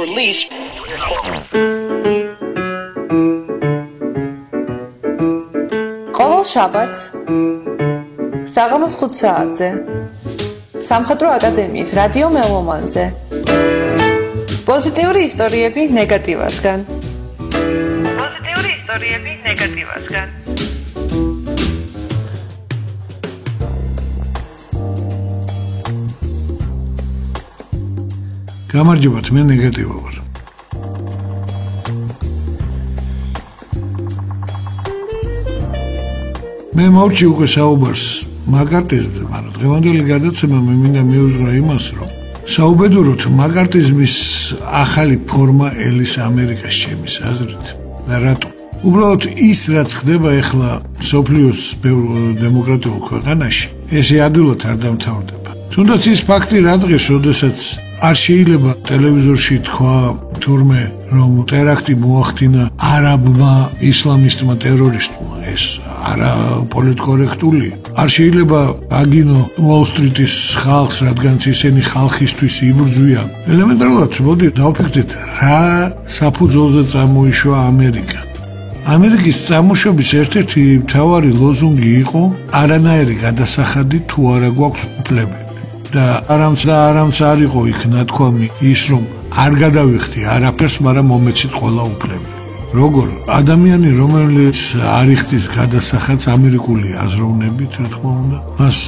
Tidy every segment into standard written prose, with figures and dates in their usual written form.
or lease. ყოველ შაბათს საღამოს 5 საათზე სამხატვრო აკადემიის რადიო მელომანზე პოზიტიური ისტორიები ნეგატივასგან. გამარჯობათ, მე ნეგატივა ვარ. მე მოვჭი უკვე საუბარს მაკარტიზმზე, მაგრამ დღევანდელი გადაცემა მე მინდა მიუძღვნა იმას, რომ საუბედუროთ მაკარტიზმის ახალი ფორმა ელის ამერიკას ჩემის აზრით. და რატომ? უბრალოდ ის რაც ხდება ახლა მსოფლიოს ბევრ დემოკრატიულ ქვეყანაში, ესე ადვილად არ დამთავრდება. თუნდაც ის ფაქტი რა დღეს, როდესაც არ შეიძლება ტელევიზორში თქვა თურმე რომ ტერაქტი მოახდინა არაბმა ისლამისტმა ტერორისტმა, ეს არა პოლიტკორექტულია. არ შეიძლება აგინო უოლ-სტრიტის ხალხს, რადგან ისინი ხალხისთვის იბრძვიან. ელემენტარულად მოდი დავფიქრდეთ, რა საფუძველზე წამოიშვა ამერიკა. ამერიკის წარმოშობის ერთ-ერთი მთავარი ლოზუნგი იყო არანაირი გადასახადი თუ არა გვაქვს უფლებები. და არამც არ იყო იქ ნათქვამი ის რომ არ გადავიხდი არაფერს, მაგრამ მომეცით ყველა უფლები. როგორ ადამიანი რომელიც არ იხდის გადასახადს ამერიკული აზროვნებით, რა თქმა უნდა, მას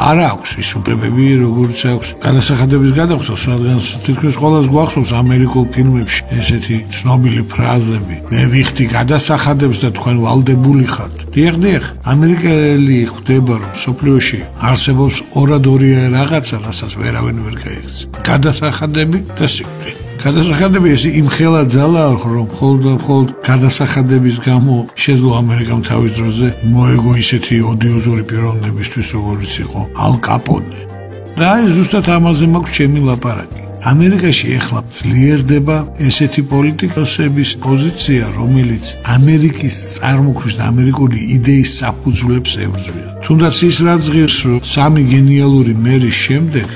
არ აქვს ის უფლებები, როგორც აქვს გადასახადების გადახდას, რადგან თითქმის ყველას გვახსოვს ამერიკულ ფილმებში ესეთი ცნობილი ფრაზები: მე ვიხდი გადასახადებს და თქვენ ვალდებული ხართ. დიახ, ამერიკელი ხვდება რომ სოფლიოში არსებობს ორადორი რაღაცა, რასაც ვერავინ ვერ გაიგებს. გადასახადები და სიკვდილი. გადასახადები ესე იმხელა ძალა რომ მხოლოდ გადასახადების გამო შეძლო ამერიკამ თავის დროზე მოეგო ისეთი ოდიოზური პიროვნებისთვის, როგორიც იყო ალ კაპონე. და აი ზუსტად ამაზე მაქვს ჩემი ლაპარაკი. ამერიკაში ეხლა ძლიერდება ესეთი პოლიტიკოსების პოზიცია, რომელიც ამერიკის წარმოქმნის და ამერიკული იდეის საფუძვლებს ებრძვიან. თუნდაც ის რაც ღირს, რომ სამი გენიალური მერის შემდეგ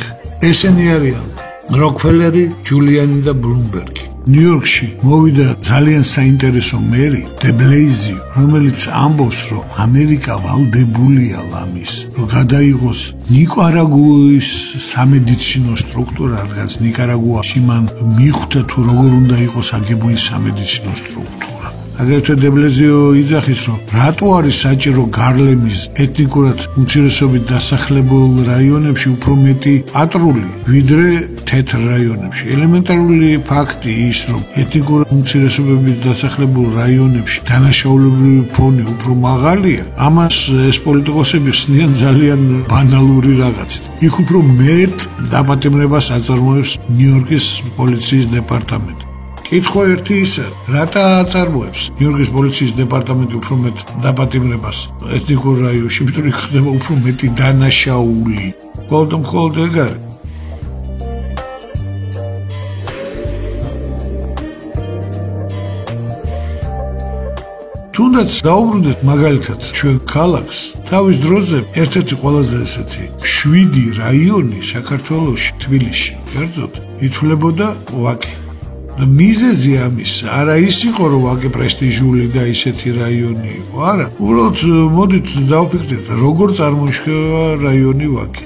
ესენი არიან როკფელერი, ჯულიანი და ბლუმბერგი. ნიუ-იორკში მოვიდა ძალიან საინტერესო მერი, დე ბლეიზიო, რომელიც ამბობს, რომ ამერიკა ვალდებულია ლამის, რომ გადაიღოს ნიკარაგუის სამედიცინო სტრუქტურა, რადგან ნიკარაგუაში მან მიხვდა თუ როგორ უნდა იყოს აგებული სამედიცინო სტრუქტურა. აგრეთვე დე ბლეიზიო იძახის, რომ რატო არის საჭირო გარლემის ეთნიკურად უმცირესობით დასახლებულ რაიონებში უფრო მეტი პატრული, ვიდრე თეთრ რაიონებში. ელემენტარული ფაქტი ის, რომ ეთნიკურად უმცირესობებით დასახლებულ რაიონებში დანაშაულებრივი ფონი უფრო მაღალია, ამას ეს პოლიტიკოსები ხსნიან ძალიან ბანალური რაღაცით. იქ უფრო მეტ დაპატიმრებას აწარმოებს ნიუ-იორკის პოლიციის დეპარტამენტი. კითხვა ერთი ისა, რატო აწარმოებს ნიუ-იორკის პოლიციის დეპარტამენტი უფრო მეტ დაპატიმრებას ეთნიკურ რაიონში, იმიტომ რომ ხდება უფრო მეტი დანაშაული. მხოლოდ ეგ არის. თუნდაც დაუბრუნდეთ მაგალითად ჩვენ ქალაქს, თავის დროზე ერთ-ერთი ყველაზე ესეთი 7 რაიონი საქართველოში, თბილისში, კერძოდ, ითვლებოდა ვაკე. და მიზეზი ამის არა ის იყო, რომ ვაკე პრესტიჟული და ისეთი რაიონი იყო, არა. უბრალოდ მოდით დავფიქრდეთ, როგორ წარმოიშვა რაიონი ვაკე.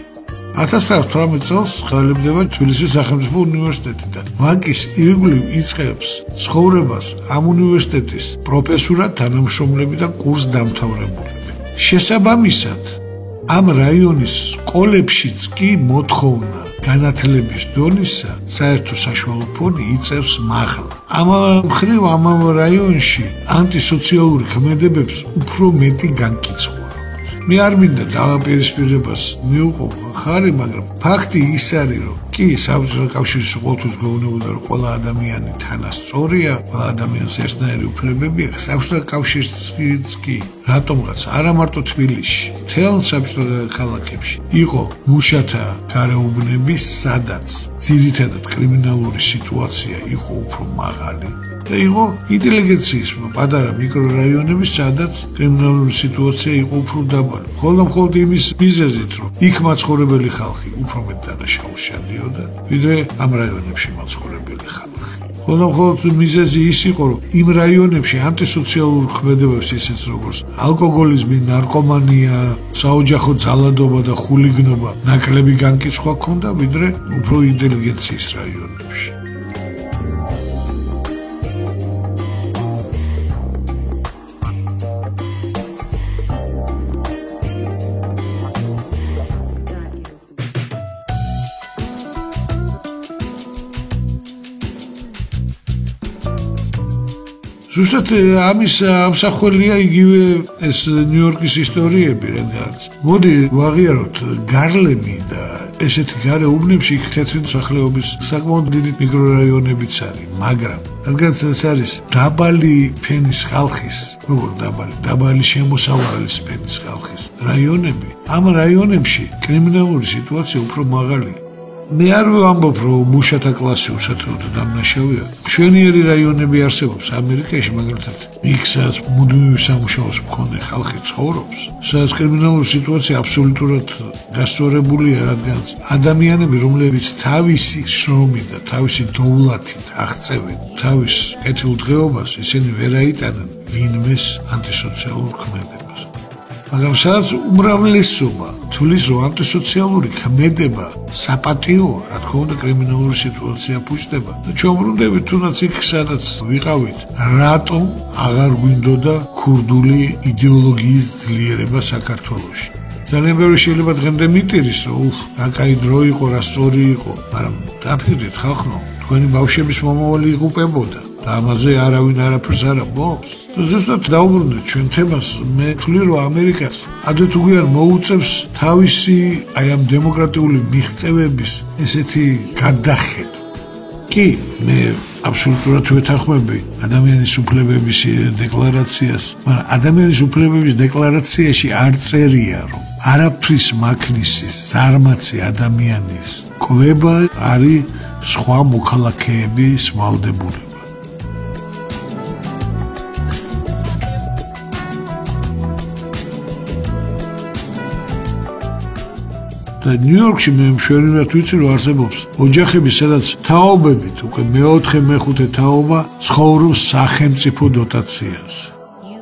1918 წელს ღალიბდება თბილისის სახელმწიფო უნივერსიტეტიდან. ვაკის ირგვლივ იწყებს ცხოვრებას ამ უნივერსიტეტის პროფესორად თანამშრომლები და კურსდამთავრებულები. შესაბამისად, ამ რაიონის სკოლებშიც კი მოთხოვნა განათლების დონისა საერთო საშუალო ფონი იწევს მაღლა. ამ მხრივ ამ რაიონში ანტისოციალური ქმედებებს უფრო მეტი განკიცხვა. მე არ მინდა დავაპირისპირებას მიუყო ხარი, მაგრამ ფაქტი ის არის, რომ კი საბჭოთა კავშირის ყოველთვის გვეუბნებოდა, რომ ყველა ადამიანი თანასწორია, ყველა ადამიანს ერთნაირი უფლებები აქვს. საბჭოთა კავშირიც კი რატომღაც არა მარტო თბილისში, მთელ საბჭოთა ქალაქებში იყო მუშათა გარეუბნები, სადაც ძირითადად კრიმინალური სიტუაცია იყო უფრო მაღალი. და იყო ინტელიგენციის პატარა მიკრორაიონები, სადაც კრიმინალური სიტუაცია იყო უფრო დაბალი. მხოლოდ იმის მიზეზით, რომ იქ მაცხოვრებელი ხალხი უფრო მეტ დანაშაულს შედიოდა, ვიდრე ამ რაიონებში მაცხოვრებელი ხალხი. მხოლოდ მიზეზი ის იყო, რომ იმ რაიონებში ანტისოციალურ ქმედებებს ისიც როგორც ალკოგოლიზმი, ნარკომანია, საოჯახო ძალადობა და ხულიგნობა ნაკლები განკიცხვა ჰქონდა, ვიდრე უფრო ინტელიგენციის რაიონებში. ზუსტად ამის ამსახველია იგივე ეს ნიუ-იორკის ისტორიები, რადგან მოდი ვაღიაროთ გარლემი და ესეთი გარე უბნებში იქ თეთრი მოსახლეობის საკმაოდ დიდი მიკრორაიონებიც არის, მაგრამ რადგან ეს არის დაბალი ფენის ხალხის, როგორ დაბალი შემოსავალის ფენის ხალხის რაიონები, ამ რაიონებში კრიმინალური სიტუაცია უფრო მაღალია. მე არ ვამბობ, რომ მუშათა კლასი უსათაოდ დამნაშავეა. მშვენიერი რაიონები არსებობს ამერიკაში, მაგალითად, იქსაც მუდმივი სამუშაოს მქონე ხალხი ცხოვრობს, სადაც კრიმინალური სიტუაცია აბსოლუტურად გასწორებულია, რადგან ადამიანები, რომლებიც თავისი შრომით და თავისი დოვლათით აღწევენ თავის კეთილდღეობას, ისინი ვერ აიტანენ ვინმეს ანტისოციალურ ქმედებას. მაგრამ სადაც უმრავლესობა თვლის, რომ ანტისოციალური ქმედება საპატიოა, რა თქმა უნდა, კრიმინალური სიტუაცია ფუჭდება. და ჩვენ ბრუნდებით თუნდაც იქ, სადაც ვიყავით, რატომ აღარ გვინდოდა ქურდული იდეოლოგიის ძლიერება საქართველოში. ძალიან ბევრი შეიძლება დღემდე მიტირის, რომ რა კაი დრო იყო, რა სწორი იყო, მაგრამ დაფიქრდით ხალხო, თქვენი ბავშვების მომავალი იღუპებოდა და ამაზე არავინ არაფერს არ ამბობს. ზუსტად დაუბრუნდით ჩვენ თემას, მე ვთვლი, რომ ამერიკას ადრეთუგვიან მოუწევს თავისი აი ამ დემოკრატიული მიღწევების ესეთი გადახედვა. კი, მე აბსოლუტურად ვეთანხმები ადამიანის უფლებების დეკლარაციას, მაგრამ ადამიანის უფლებების დეკლარაციაში არ წერია, რომ არაფრის მაქნისი ზარმაცი ადამიანის კვება არის სხვა მოქალაქეების ვალდებულება. და ნიუ-იორკში მე მშვენივრად ვიცი, რომ არსებობს ოჯახები, სადაც თაობებით უკვე მეოთხე, მეხუთე თაობა ცხოვრობს სახელმწიფო დოტაციაზე.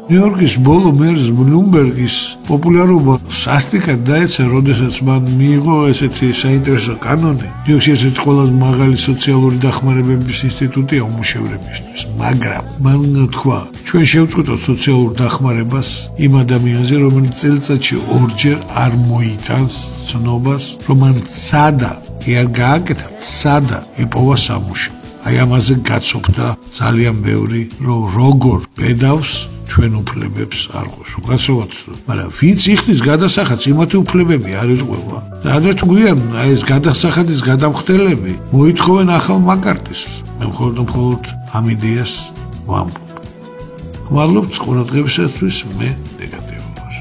ნიუ-იორკის ბოლო მერს ბლუმბერგის პოპულარობა სასტიკად დაეცა, როდესაც მან მიიღო ესეთი საინტერესო კანონი. ნიუ-იორკში ერთ-ერთი ყველაზე მაღალი სოციალური დახმარებების ინსტიტუტია უმუშევრებისთვის, მაგრამ მან თქვა, ჩვენ შევწყვიტოთ სოციალურ დახმარებას იმ ადამიანზე, რომელიც წელიწადში ორჯერ არ მოიტანს ცნობას, რომ მან ცადა, კი არ გააკეთა, ცადა ეპოვა სამუშო. აი ამაზე გაცოფდა ძალიან ბევრი, რომ როგორ ბედავს ჩვენ უფლებებს არ ყვევს. უკაცრავად, მაგრამ ვინც იხდის გადასახადს, იმათი უფლებები არ ირღვევა. და ადრეთუგვიან აი ეს გადასახადის გადამხდელები მოითხოვენ ახალ მაკარტის. მე მხოლოდ ამ იდეას ვამბობ. მადლობთ ყურადღებისათვის, მე ნეგატივი ვარ.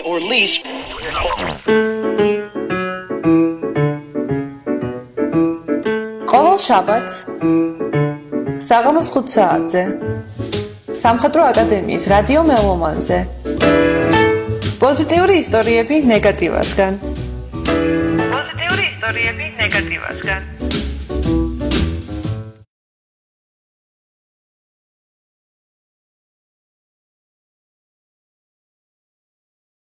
Or least ყოველ შაბათს საღამოს 5 საათზე სამხედრო აკადემიის რადიო მელომანზე პოზიტიური ისტორიები ნეგატივასგან.